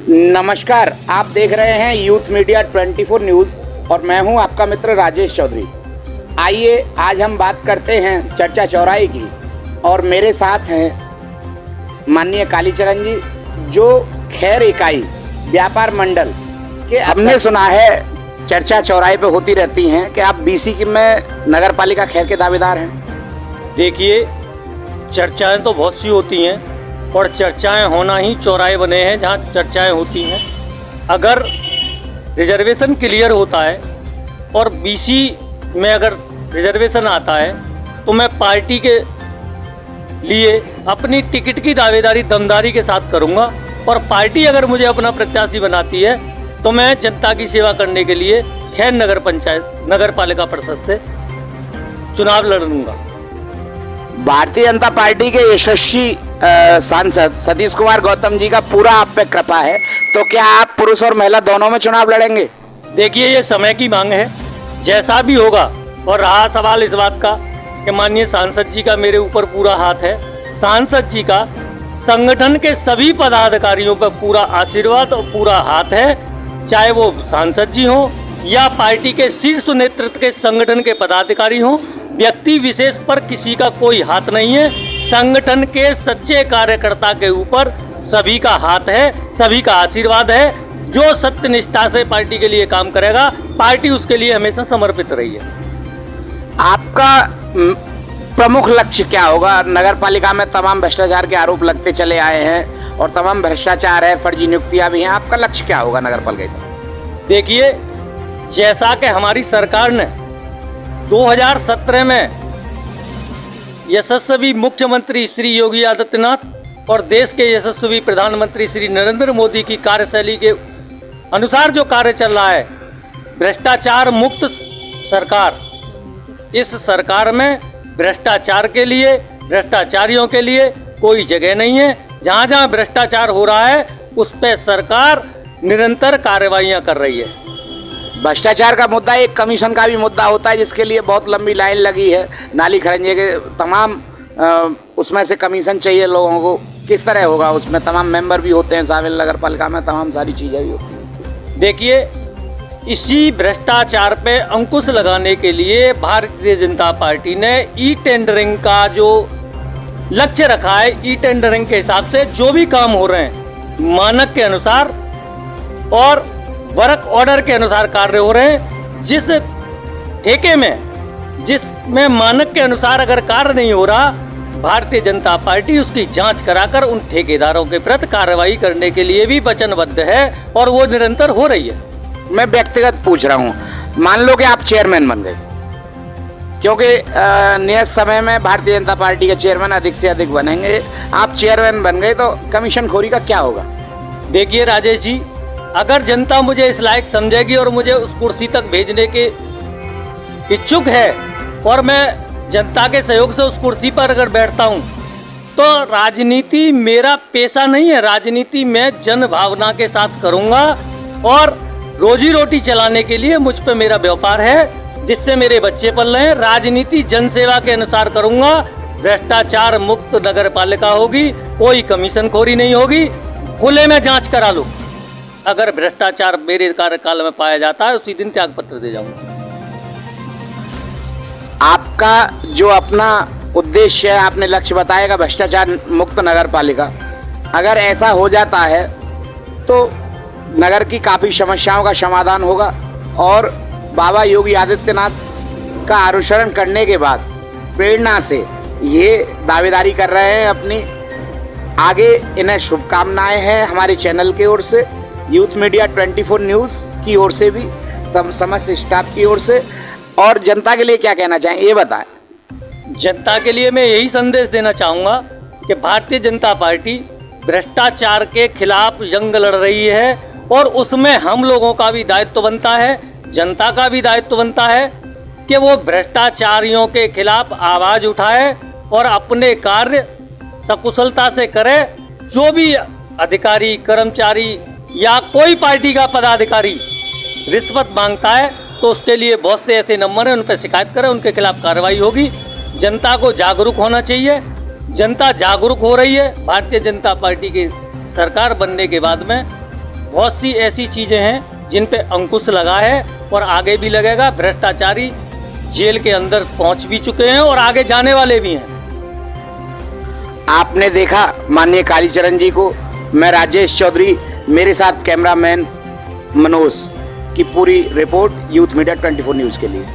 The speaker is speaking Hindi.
नमस्कार, आप देख रहे हैं यूथ मीडिया 24 न्यूज़ और मैं हूं आपका मित्र राजेश चौधरी। आइए आज हम बात करते हैं चर्चा चौराहे की और मेरे साथ हैं माननीय कालीचरण जी, जो खैर इकाई व्यापार मंडल के हमने सुना है चर्चा चौराहे पे होती रहती हैं कि आप बीसी की में नगर पालिका खैर के दावेदार हैं। देखिए, चर्चाएं तो बहुत सी होती हैं और चर्चाएं होना ही चौराहे बने हैं जहां चर्चाएं होती हैं। अगर रिजर्वेशन क्लियर होता है और बीसी में अगर रिजर्वेशन आता है तो मैं पार्टी के लिए अपनी टिकट की दावेदारी दमदारी के साथ करूंगा और पार्टी अगर मुझे अपना प्रत्याशी बनाती है तो मैं जनता की सेवा करने के लिए खैर नगर पालिका परिषद से चुनाव लड़ूंगा। भारतीय जनता पार्टी के यशस्वी सांसद सतीश कुमार गौतम जी का पूरा आप पे कृपा है, तो क्या आप पुरुष और महिला दोनों में चुनाव लड़ेंगे? देखिए, ये समय की मांग है, जैसा भी होगा। और रहा सवाल इस बात का कि माननीय सांसद जी का मेरे ऊपर पूरा हाथ है, सांसद जी का संगठन के सभी पदाधिकारियों पर पूरा आशीर्वाद और पूरा हाथ है, चाहे वो सांसद जी हों या पार्टी के शीर्ष नेतृत्व के संगठन के पदाधिकारी हों। व्यक्ति विशेष पर किसी का कोई हाथ नहीं है, संगठन के सच्चे कार्यकर्ता के ऊपर सभी का हाथ है, सभी का आशीर्वाद है। जो सत्य निष्ठा से पार्टी के लिए काम करेगा, पार्टी उसके लिए हमेशा समर्पित रही है। आपका प्रमुख लक्ष्य क्या होगा? नगर पालिका में तमाम भ्रष्टाचार के आरोप लगते चले आए हैं और तमाम भ्रष्टाचार है, फर्जी नियुक्तियां भी हैं। आपका लक्ष्य क्या होगा नगर पालिका का? देखिए, जैसा कि हमारी सरकार ने 2017 में यशस्वी मुख्यमंत्री श्री योगी आदित्यनाथ और देश के यशस्वी प्रधानमंत्री श्री नरेंद्र मोदी की कार्यशैली के अनुसार जो कार्य चल रहा है, भ्रष्टाचार मुक्त सरकार, इस सरकार में भ्रष्टाचार के लिए, भ्रष्टाचारियों के लिए कोई जगह नहीं है। जहाँ जहाँ भ्रष्टाचार हो रहा है उस पर सरकार निरंतर कार्रवाइयाँ कर रही है। भ्रष्टाचार का मुद्दा एक कमीशन का भी मुद्दा होता है, जिसके लिए बहुत लंबी लाइन लगी है। नाली खरंजे के तमाम उसमें से कमीशन चाहिए लोगों को। किस तरह होगा? उसमें तमाम मेंबर भी होते हैं शामिल, नगर पालिका में तमाम सारी चीज़ें भी होती हैं। देखिए, इसी भ्रष्टाचार पे अंकुश लगाने के लिए भारतीय जनता पार्टी ने ई टेंडरिंग का जो लक्ष्य रखा है, ई टेंडरिंग के हिसाब से जो भी काम हो रहे हैं मानक के अनुसार और वर्क ऑर्डर के अनुसार कार्य हो रहे हैं। जिस ठेके में, जिसमें मानक के अनुसार अगर कार्य नहीं हो रहा, भारतीय जनता पार्टी उसकी जांच कराकर उन ठेकेदारों के प्रति कार्रवाई करने के लिए भी वचनबद्ध है और वो निरंतर हो रही है। मैं व्यक्तिगत पूछ रहा हूँ, मान लो कि आप चेयरमैन बन गए, क्योंकि नियत समय में भारतीय जनता पार्टी के चेयरमैन अधिक से अधिक बनेंगे। आप चेयरमैन बन गए तो कमीशन खोरी का क्या होगा? देखिए राजेश जी, अगर जनता मुझे इस लायक समझेगी और मुझे उस कुर्सी तक भेजने के इच्छुक है और मैं जनता के सहयोग से उस कुर्सी पर अगर बैठता हूं, तो राजनीति मेरा पेशा नहीं है। राजनीति मैं जन भावना के साथ करूंगा और रोजी रोटी चलाने के लिए मुझ पे मेरा व्यापार है, जिससे मेरे बच्चे पल रहे हैं। राजनीति जनसेवा के अनुसार करूंगा। भ्रष्टाचार मुक्त नगर पालिका होगी, कोई कमीशन खोरी नहीं होगी। खुले में जांच करा लो, अगर भ्रष्टाचार मेरे कार्यकाल में पाया जाता है उसी दिन त्याग पत्र दे जाऊंगा। आपका जो अपना उद्देश्य है, आपने लक्ष्य बताएगा भ्रष्टाचार मुक्त नगर पालिका, अगर ऐसा हो जाता है तो नगर की काफ़ी समस्याओं का समाधान होगा और बाबा योगी आदित्यनाथ का अनुसरण करने के बाद प्रेरणा से ये दावेदारी कर रहे हैं अपनी। आगे इन्हें शुभकामनाएं हैं हमारे चैनल की ओर से, यूथ मीडिया 24 न्यूज़ की ओर से भी, तब समस्त स्टाफ की ओर से। और जनता के लिए क्या कहना चाहें, ये बताएं। जनता के लिए मैं यही संदेश देना चाहूँगा कि भारतीय जनता पार्टी भ्रष्टाचार के खिलाफ जंग लड़ रही है और उसमें हम लोगों का भी दायित्व बनता है, जनता का भी दायित्व बनता है कि वो भ्रष्टाचारियों के खिलाफ आवाज़ उठाए और अपने कार्य सकुशलता से करे। जो भी अधिकारी, कर्मचारी या कोई पार्टी का पदाधिकारी रिश्वत मांगता है तो उसके लिए बहुत से ऐसे नंबर हैं, उन पर शिकायत करें, उनके खिलाफ कार्रवाई होगी। जनता को जागरूक होना चाहिए, जनता जागरूक हो रही है। भारतीय जनता पार्टी की सरकार बनने के बाद में बहुत सी ऐसी चीज़ें हैं जिन पे अंकुश लगा है और आगे भी लगेगा। भ्रष्टाचारी जेल के अंदर पहुंच भी चुके हैं और आगे जाने वाले भी हैं। आपने देखा माननीय कालीचरण जी को। मैं राजेश चौधरी, मेरे साथ कैमरामैन मनोज की पूरी रिपोर्ट यूथ मीडिया 24 न्यूज़ के लिए।